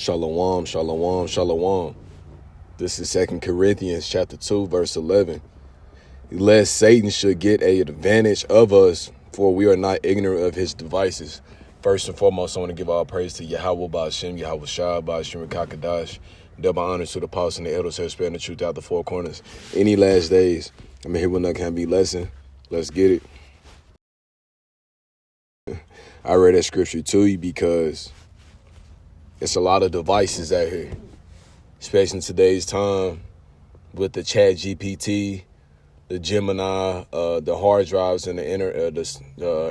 Shalom, shalom, shalom. This is 2 Corinthians chapter 2, verse 11. Lest Satan should get an advantage of us, for we are not ignorant of his devices. First and foremost, I want to give all praise to Yahweh Ba'ashem, Yahweh Shah, Ba'ashem Kakadash. Double honor to the apostles and the elders who have spread the truth out the four corners. Any last days, I'm here with nothing can be lesson. Let's get it. I read that scripture to you because it's a lot of devices out here, especially in today's time with the Chat GPT, the Gemini, the hard drives, and the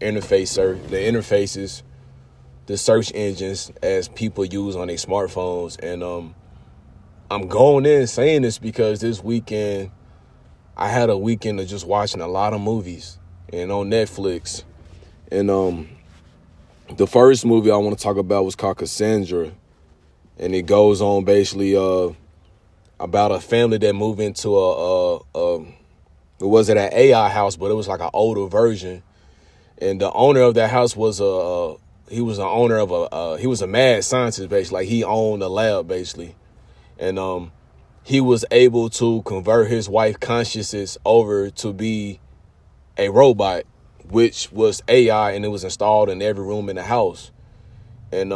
interfaces, the search engines as people use on their smartphones. And I'm going in saying this because this weekend I had a weekend of just watching a lot of movies and on Netflix. And the first movie I want to talk about was called Cassandra. And it goes on basically about a family that moved into it wasn't an AI house, but it was like an older version. And the owner of that house was he was a mad scientist, basically. Like, he owned a lab, basically. And he was able to convert his wife's consciousness over to be a robot, which was AI, and it was installed in every room in the house. And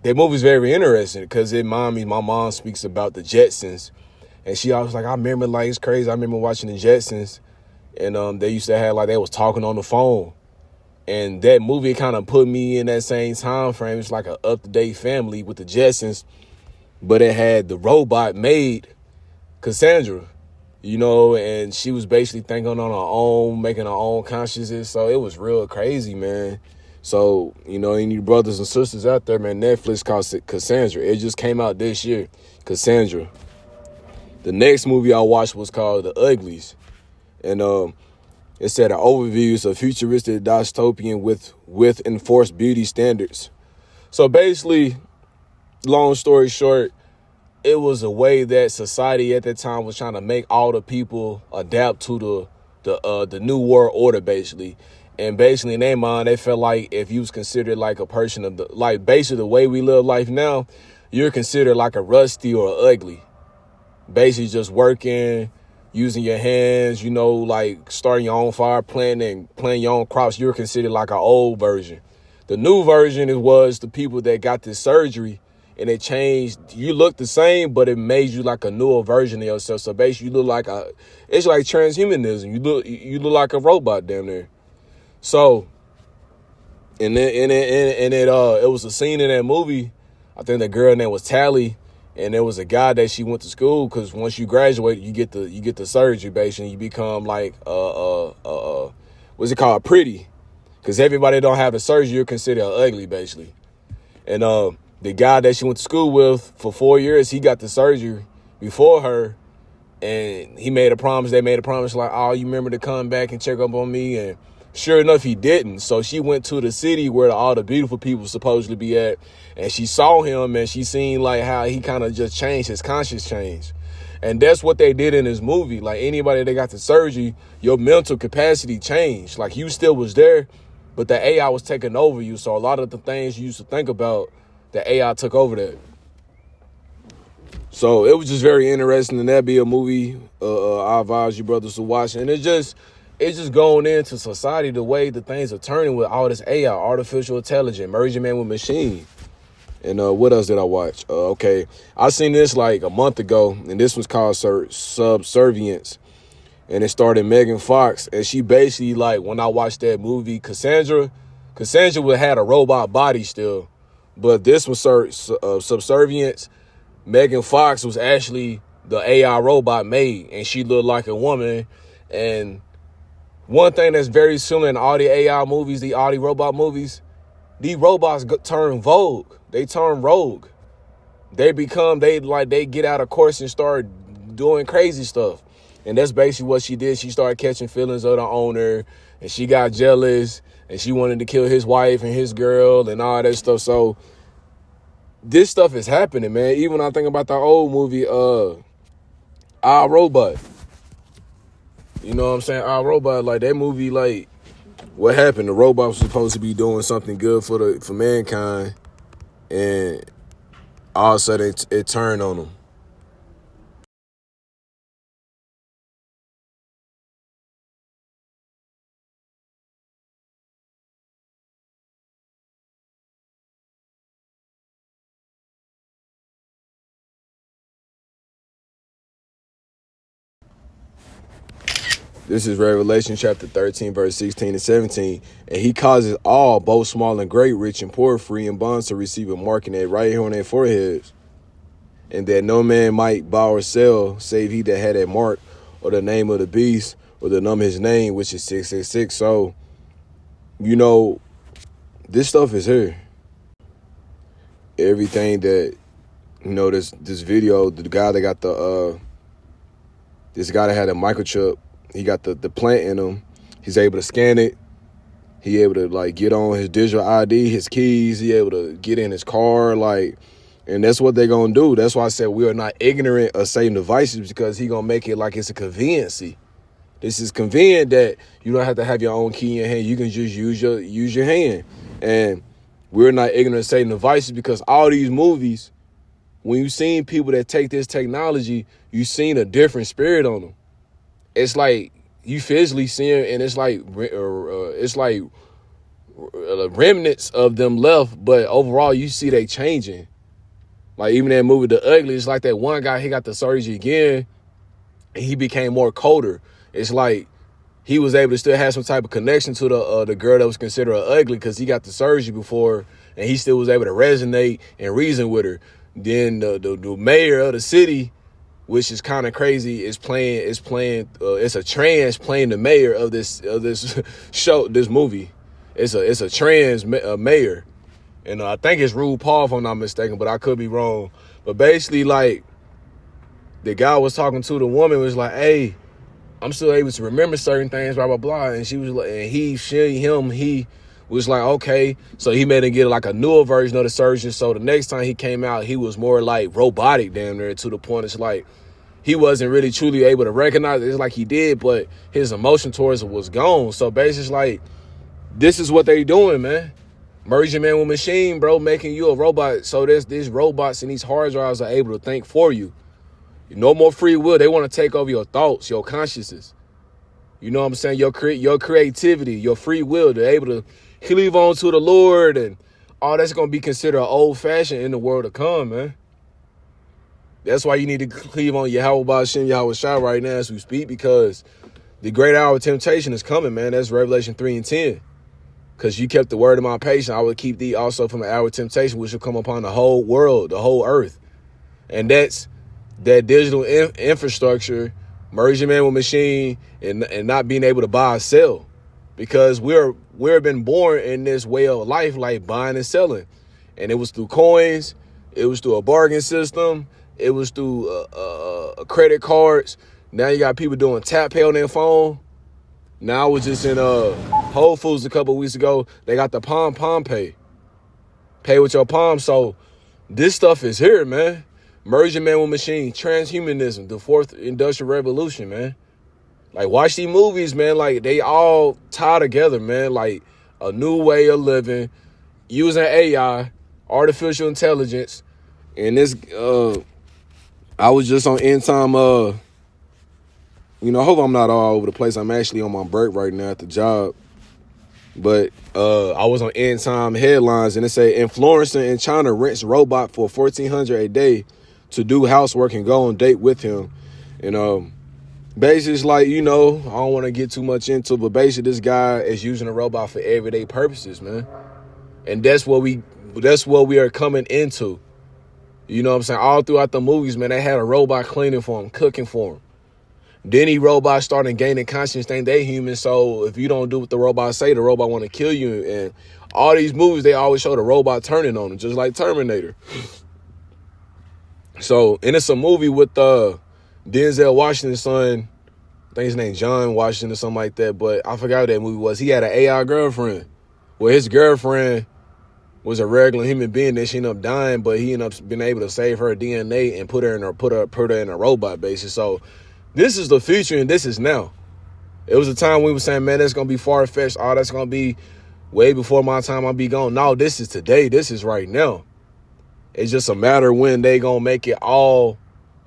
that movie's very interesting because my mom speaks about the Jetsons, and she always like, I remember, like, it's crazy. I remember watching the Jetsons, and they used to have, like, they was talking on the phone. And that movie kind of put me in that same time frame. It's like an up-to-date family with the Jetsons, but it had the robot made Cassandra, and she was basically thinking on her own, making her own consciousness. So it was real crazy, man. So, any brothers and sisters out there, man, Netflix calls it Cassandra. It just came out this year, Cassandra. The next movie I watched was called The Uglies. And it said an overview of futuristic dystopian with enforced beauty standards. So basically, long story short, it was a way that society at that time was trying to make all the people adapt to the new world order, basically. And basically, in their mind, they felt like if you was considered like a person of basically the way we live life now, you're considered like a rusty or ugly. Basically just working, using your hands, like starting your own fire, planting your own crops. You're considered like an old version. The new version was the people that got this surgery, and it changed. You look the same, but it made you like a newer version of yourself. So basically, you look like it's like transhumanism. You look like a robot down there. So, and it was a scene in that movie. I think the girl name was Tally, and there was a guy that she went to school, because once you graduate, you get the surgery, basically. You become like what's it called, pretty, because everybody don't have the surgery. You're considered ugly, basically. And the guy that she went to school with for 4 years, he got the surgery before her, and he made a promise. They made a promise like, oh, you remember to come back and check up on me? And sure enough, he didn't. So she went to the city where all the beautiful people supposedly be at, and she saw him, and she seen like how he kind of just changed, his conscience changed. And that's what they did in this movie. Like, anybody that got the surgery, your mental capacity changed. Like, you still was there, but the AI was taking over you. So a lot of the things you used to think about, the AI took over that. So it was just very interesting, and that'd be a movie I advise you brothers to watch. And it's just going into society, the way the things are turning with all this AI, artificial intelligence, merging man with machine. And what else did I watch? Okay, I seen this like a month ago, and this was called Subservience. And it started Megan Fox, and she basically, like, when I watched that movie, Cassandra had a robot body still. But this was Subservience. Megan Fox was actually the AI robot made, and she looked like a woman. And one thing that's very similar in all the AI movies, all the robot movies, these robots turn vogue. They turn rogue. They get out of course and start doing crazy stuff. And that's basically what she did. She started catching feelings of the owner, and she got jealous, and she wanted to kill his wife and his girl and all that stuff. So this stuff is happening, man. Even when I think about the old movie, I, Robot. You know what I'm saying? I, Robot, like that movie, like what happened? The robot was supposed to be doing something good for mankind, and all of a sudden it turned on them. This is Revelation chapter 13, verse 16 and 17. And he causes all, both small and great, rich and poor, free and bonds, to receive a mark in their right here on their foreheads. And that no man might buy or sell, save he that had a mark, or the name of the beast, or the number of his name, which is 666. So, this stuff is here. Everything that, this video, the guy that got this guy that had a microchip, he got the plant in him. He's able to scan it. He able to get on his digital ID, his keys. He able to get in his car, and that's what they're gonna do. That's why I said we are not ignorant of Satan devices, because he gonna make it like it's a conveniency. This is convenient that you don't have to have your own key in your hand. You can just use your hand. And we're not ignorant of Satan devices, because all these movies, when you seen people that take this technology, you seen a different spirit on them. It's like you physically see them, and it's like remnants of them left, but overall you see they changing. Like even that movie The Ugly, it's like that one guy, he got the surgery again, and he became more colder. It's like he was able to still have some type of connection to the girl that was considered ugly, because he got the surgery before, and he still was able to resonate and reason with her. Then the mayor of the city, which is kind of crazy, it's a trans playing the mayor of this show, this movie. It's a trans mayor, and I think it's RuPaul if I'm not mistaken, but I could be wrong. But basically, the guy was talking to the woman, was like, "Hey, I'm still able to remember certain things, blah blah blah," and she was like, and he was like, okay. So he made him get a newer version of the surgeon. So the next time he came out, he was more robotic damn near, to the point it's like he wasn't really truly able to recognize it. It's like he did, but his emotion towards it was gone. So basically, this is what they doing, man. Merging man with machine, bro, making you a robot. So these robots and these hard drives are able to think for you. No more free will. They want to take over your thoughts, your consciousness. You know what I'm saying? Your creativity, your free will. They're able to cleave on to the Lord, and all that's going to be considered old-fashioned in the world to come, man. That's why you need to cleave on Yahweh Ba'Shem, Yahweh Shai right now as we speak, because the great hour of temptation is coming, man. That's Revelation 3 and 10. Because you kept the word of my patience, I will keep thee also from the hour of temptation, which will come upon the whole world, the whole earth. And that's that digital infrastructure, merging man with machine, and not being able to buy or sell, because we're been born in this way of life, like buying and selling, and it was through coins, it was through a bargain system, it was through credit cards. Now you got people doing tap pay on their phone. Now I was just in Whole Foods a couple of weeks ago. They got the palm pay with your palm. So this stuff is here, man. Merging man with machine, transhumanism, the fourth industrial revolution, man. Watch these movies, man. They all tie together, man. A new way of living, using AI, artificial intelligence. And this, I was just on End Time, I hope I'm not all over the place. I'm actually on my break right now at the job. But I was on End Time headlines, and it say influencer in China rents robot for $1,400 a day to do housework and go on date with him. And basically, it's I don't want to get too much into it, but basically this guy is using a robot for everyday purposes, man. And that's what we are coming into. You know what I'm saying? All throughout the movies, man, they had a robot cleaning for him, cooking for him. Then these robots started gaining conscience, think they human. So if you don't do what the robot say, the robot want to kill you. And all these movies, they always show the robot turning on them, just like Terminator. So, and it's a movie with Denzel Washington's son. I think his name's John Washington or something like that. But I forgot what that movie was. He had an AI girlfriend. Well, his girlfriend was a regular human being. Then she ended up dying, but he ended up being able to save her DNA and put her in a robot basis. So this is the future, and this is now. It was a time we were saying, man, that's gonna be far-fetched. Oh, that's gonna be way before my time. I'll be gone. No, this is today. This is right now. It's just a matter when they gonna make it all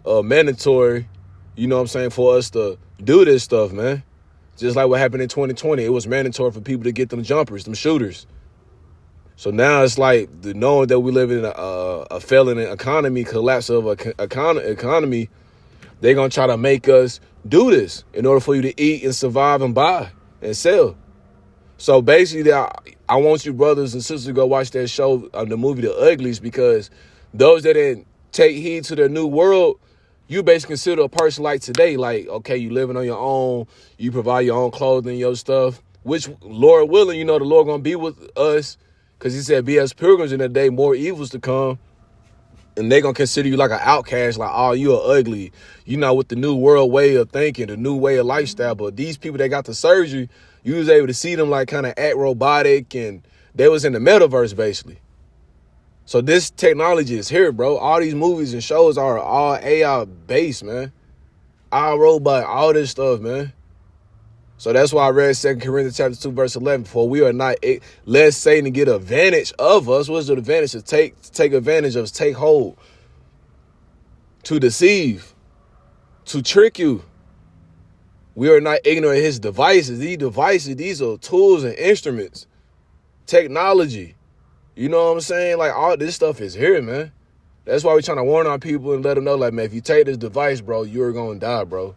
mandatory, you know what I'm saying, for us to do this stuff, man. Just like what happened in 2020. It was mandatory for people to get them jumpers, them shooters. So now it's like the knowing that we live in a failing economy, collapse of economy, they're going to try to make us do this in order for you to eat and survive and buy and sell. So basically, I want you brothers and sisters to go watch that show, the movie The Uglies, because those that didn't take heed to their new world, you basically consider a person like today, like, okay, you living on your own, you provide your own clothing, your stuff, which, Lord willing, you know, the Lord going to be with us, because he said, be as pilgrims in the day, more evils to come. And they going to consider you like an outcast, like, oh, you are ugly. You know, with the new world way of thinking, the new way of lifestyle. But these people that got the surgery, you was able to see them like kind of act robotic, and they was in the metaverse, basically. So this technology is here, bro. All these movies and shows are all AI based, man. All robot, all this stuff, man. So that's why I read 2 Corinthians chapter 2, verse 11. For we are not, lest Satan get advantage of us. What's the advantage? To take advantage of us, take hold, to deceive, to trick you. We are not ignorant of his devices. These devices, these are tools and instruments, technology. You know what I'm saying? Like, all this stuff is here, man. That's why we're trying to warn our people and let them know, like, man, if you take this device, bro, you're going to die, bro.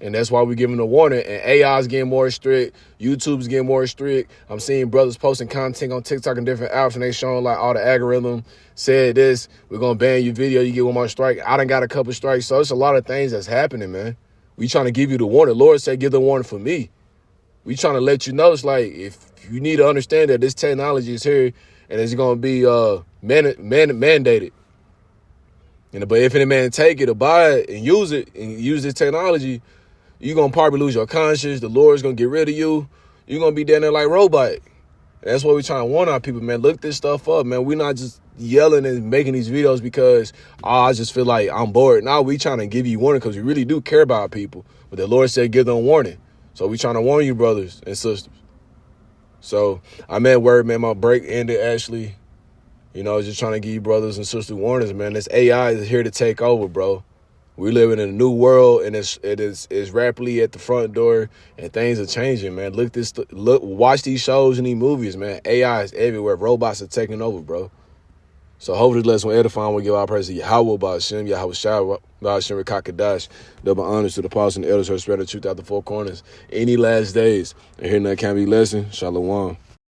And that's why we're giving a warning. And AI's getting more strict. YouTube's getting more strict. I'm seeing brothers posting content on TikTok and different apps, and they showing, like, all the algorithm said this. We're going to ban your video. You get one more strike. I done got a couple strikes. So it's a lot of things that's happening, man. We trying to give you the warning. The Lord said, give the warning for me. We trying to let you know. It's like, if you need to understand that this technology is here and it's going to be mandated. But if any man take it or buy it and use this technology, you're going to probably lose your conscience. The Lord's going to get rid of you. You're going to be down there like robot. And that's what we're trying to warn our people, man. Look this stuff up, man. We're not just yelling and making these videos because, I just feel like I'm bored. Now we trying to give you warning because we really do care about people. But the Lord said give them warning. So we trying to warn you, brothers and sisters. So I'm at work, man. My break ended, actually. You know, just trying to give you brothers and sisters warnings, man. This AI is here to take over, bro. We're living in a new world, and it is rapidly at the front door, and things are changing, man. Watch these shows and these movies, man. AI is everywhere. Robots are taking over, bro. So hopefully this lesson will edify and will give our praise to Yahweh Ba'ashem, Yahweh Shai Ba'ashem Rekakadash. Double honors to the apostles and the elders who are spreading the truth out the four corners. Any last days, and here that can be lesson. Shalom.